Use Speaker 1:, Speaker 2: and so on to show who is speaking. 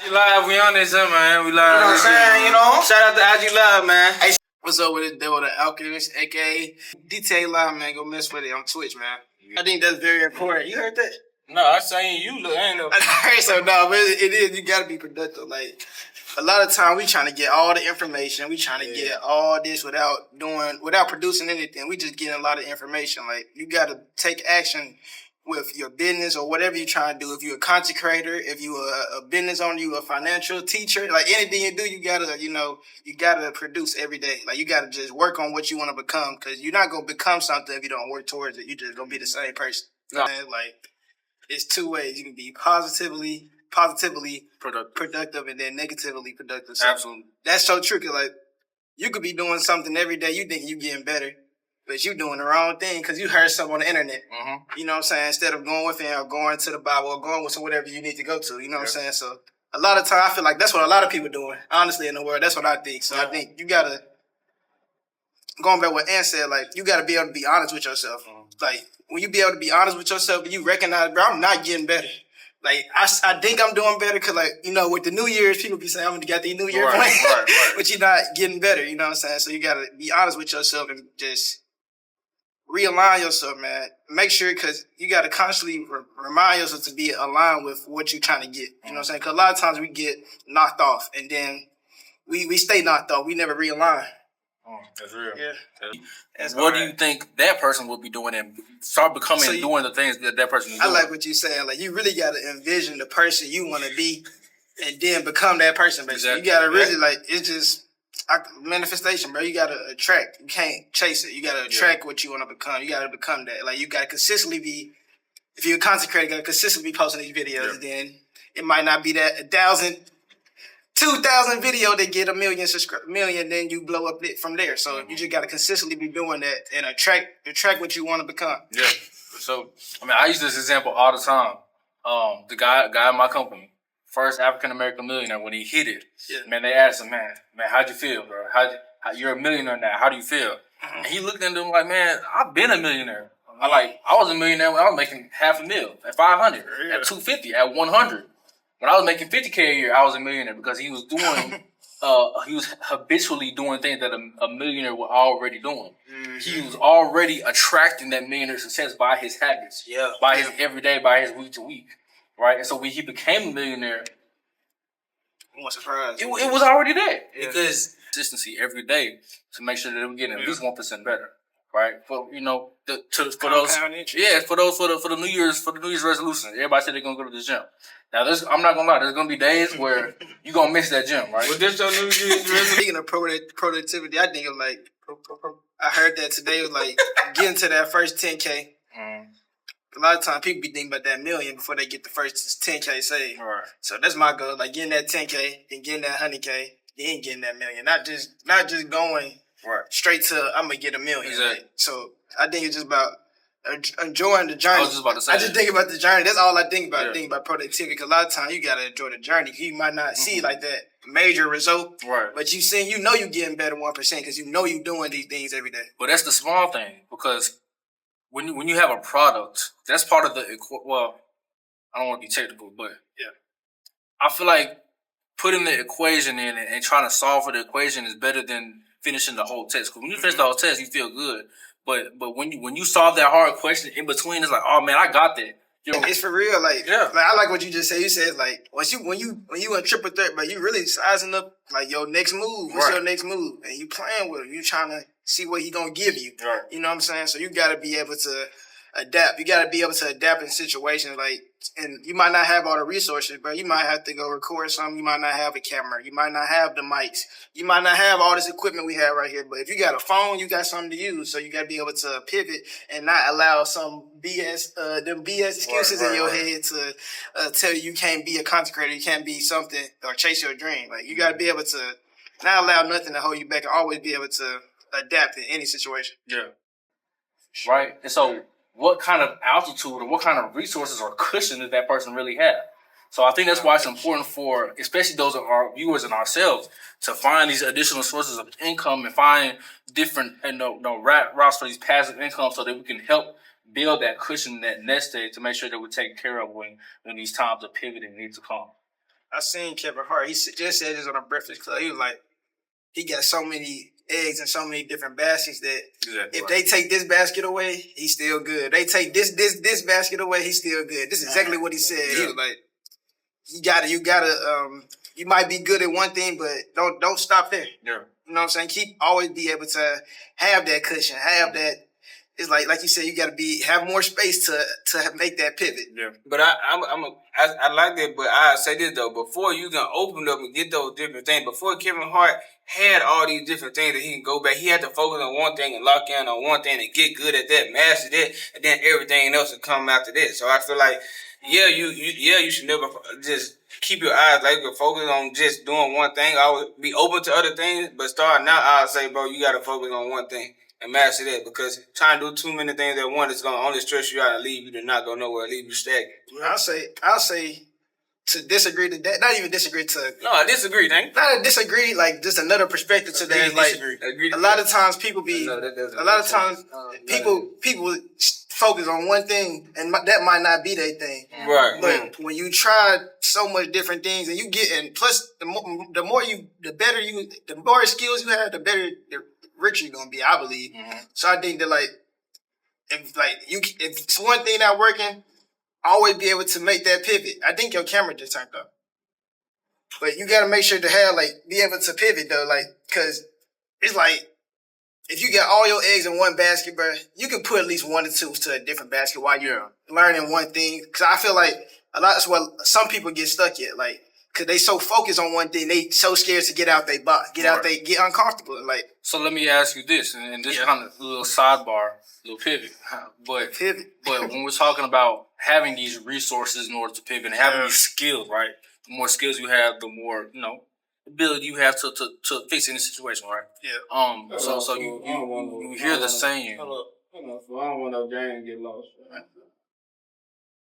Speaker 1: IG Live, we on this, man. We live.
Speaker 2: You know what I'm saying? You know?
Speaker 1: Shout out to IG Live, man.
Speaker 2: Hey, what's up with it? Devo the Alchemist, aka Detail Live, man. Go mess with it on Twitch, man. I think that's very important. You heard that?
Speaker 1: No, I saying you look. Ain't no.
Speaker 2: So no, but it is. You gotta be productive. Like a lot of time, we trying to get all the information. We trying to get all this without producing anything. We just getting a lot of information. Like you gotta take action with your business or whatever you're trying to do. If you're a content creator, if you a business owner, you a financial teacher, like anything you do, you gotta produce every day. Like you gotta just work on what you want to become, because you're not gonna become something if you don't work towards it. You just gonna be the same person. No. And like it's two ways. You can be positively productive and then negatively productive. So
Speaker 1: absolutely.
Speaker 2: That's so tricky. Like you could be doing something every day, you think you getting better, but you doing the wrong thing because you heard something on the internet. Mm-hmm. You know what I'm saying? Instead of going with him or going to the Bible or going with whatever you need to go to. You know what I'm saying? So a lot of time I feel like that's what a lot of people doing, honestly, in the world. That's what I think. So I think you gotta, going back what Ann said, like you gotta be able to be honest with yourself. Like when you be able to be honest with yourself and you recognize, bro, I'm not getting better. Like I think I'm doing better because, like, you know, with the New Year's, people be saying I'm gonna get the New Year plan, right. But you're not getting better. You know what I'm saying? So you gotta be honest with yourself and just realign yourself, man. Make sure, because you got to constantly remind yourself to be aligned with what you're trying to get. You know what I'm saying? Because a lot of times we get knocked off, and then we stay knocked off. We never realign.
Speaker 1: That's real.
Speaker 2: Yeah.
Speaker 1: What do you think that person will be doing and start becoming doing the things that person is doing?
Speaker 2: I like what you're saying. Like you really got to envision the person you want to be, and then become that person. Basically, you got to really it's just. Manifestation, bro. You gotta attract. You can't chase it. You gotta attract what you want to become. You gotta become that. Like you gotta consistently be. If you're a content creator, you gotta consistently be posting these videos. Then it might not be that 1,000, 2,000 video that get 1 million. Then you blow up it from there. So you just gotta consistently be doing that and attract what you want to become.
Speaker 1: Yeah. So I mean, I use this example all the time. The guy in my company. First African American millionaire, when he hit it, man, they asked him, man, how'd you feel, bro? You're a millionaire now. How do you feel? Mm-hmm. And he looked at them like, man, I've been a millionaire. I was a millionaire when I was making $500,000 at 500, at 250, at 100. When I was making $50K a year, I was a millionaire because he was doing, he was habitually doing things that a millionaire was already doing. Mm-hmm. He was already attracting that millionaire success by his habits, by his everyday, by his week to week. Right, and so when he became a millionaire,
Speaker 2: I was surprised.
Speaker 1: It was already there because consistency every day to make sure that we're getting at least 1% better. Right, for the New Year's resolutions. Everybody said they're gonna go to the gym. Now, I'm not gonna lie. There's gonna be days where you gonna miss that gym, right?
Speaker 2: Well, this your New Year's resolution. Speaking of productivity, I think of like I heard that today was like getting to that first 10K. A lot of times people be thinking about that million before they get the first 10K saved. Right. So that's my goal, like getting that 10K, then getting that 100K, then getting that million. Not just going straight to I'm gonna get $1 million. Exactly. Right? So I think it's just about enjoying the journey.
Speaker 1: I was just about to say
Speaker 2: I just think about the journey. That's all I think about. I think about productivity, because a lot of times you gotta enjoy the journey. You might not see like that major result, but you know you getting better 1% because you know you doing these things every day.
Speaker 1: But that's the small thing, because when you have a product, that's part of the I don't want to be technical, but I feel like putting the equation in and trying to solve for the equation is better than finishing the whole test. Because when you finish the whole test, you feel good. But when you solve that hard question in between, it's like, oh man, I got that.
Speaker 2: It's for real. Like I like what you just said. You said like when you in triple threat, but you really sizing up like your next move. What's your next move? And you playing with him. You trying to see what he gonna give you. Right. You know what I'm saying? So you gotta be able to adapt. You gotta be able to adapt in situations like, and you might not have all the resources, but you might have to go record something. You might not have a camera. You might not have the mics. You might not have all this equipment we have right here. But if you got a phone, you got something to use. So you gotta be able to pivot and not allow some them BS excuses in your head to tell you can't be a content creator, you can't be something or chase your dream. Like you gotta be able to not allow nothing to hold you back and always be able to adapt in any situation.
Speaker 1: Yeah. Right. And so what kind of altitude or what kind of resources or cushion does that person really have? So I think that's why it's important for, especially those of our viewers and ourselves, to find these additional sources of income and find different routes for these passive income so that we can help build that cushion, that nest egg, to make sure that we're taken care of when these times of pivoting need to come.
Speaker 2: I seen Kevin Hart. He just said this on a Breakfast Club. He was like, he got so many eggs in so many different baskets that if they take this basket away, he's still good. They take this basket away, he's still good. This is exactly what he said. Yeah. He was like, you might be good at one thing, but don't stop there. Yeah. You know what I'm saying? Always be able to have that cushion, have that. It's like you said, you got to have more space to make that pivot. Yeah.
Speaker 3: But I like that. But I say this though, before you can open up and get those different things, before Kevin Hart had all these different things that he can go back, he had to focus on one thing and lock in on one thing and get good at that, master that, and then everything else will come after that. So I feel like, you should never just keep your eyes like focus on just doing one thing. I would be open to other things, but starting now, I'll say, bro, you got to focus on one thing and master that, because trying to do too many things at once is going to only stress you out and leave you to not go nowhere, leave you stagnant.
Speaker 2: I'll say to disagree to that, not even disagree to.
Speaker 3: No, I disagree, Tank.
Speaker 2: Not a disagree, like just another perspective to that. Like a lot of times people people focus on one thing, and that might not be their thing.
Speaker 3: Right.
Speaker 2: But when you try so much different things, and you get, and plus the more skills you have, the better, the richer you're gonna be. I believe. Mm-hmm. So I think that if one thing not working, always be able to make that pivot. I think your camera just turned up, but you gotta make sure to have be able to pivot though, cause it's like if you got all your eggs in one basket, bro, you can put at least one or two to a different basket while you're learning one thing. Cause I feel like that's what some people get stuck at, cause they so focused on one thing, they so scared to get out they box, get uncomfortable.
Speaker 1: So let me ask you this, and this kind of little sidebar, little pivot, but when we're talking about having these resources in order to pivot and having these skills, right? The more skills you have, the more ability you have to fix any situation, right? Yeah. So you hear the saying.
Speaker 3: Hold on. So I don't want no game to get lost. Right?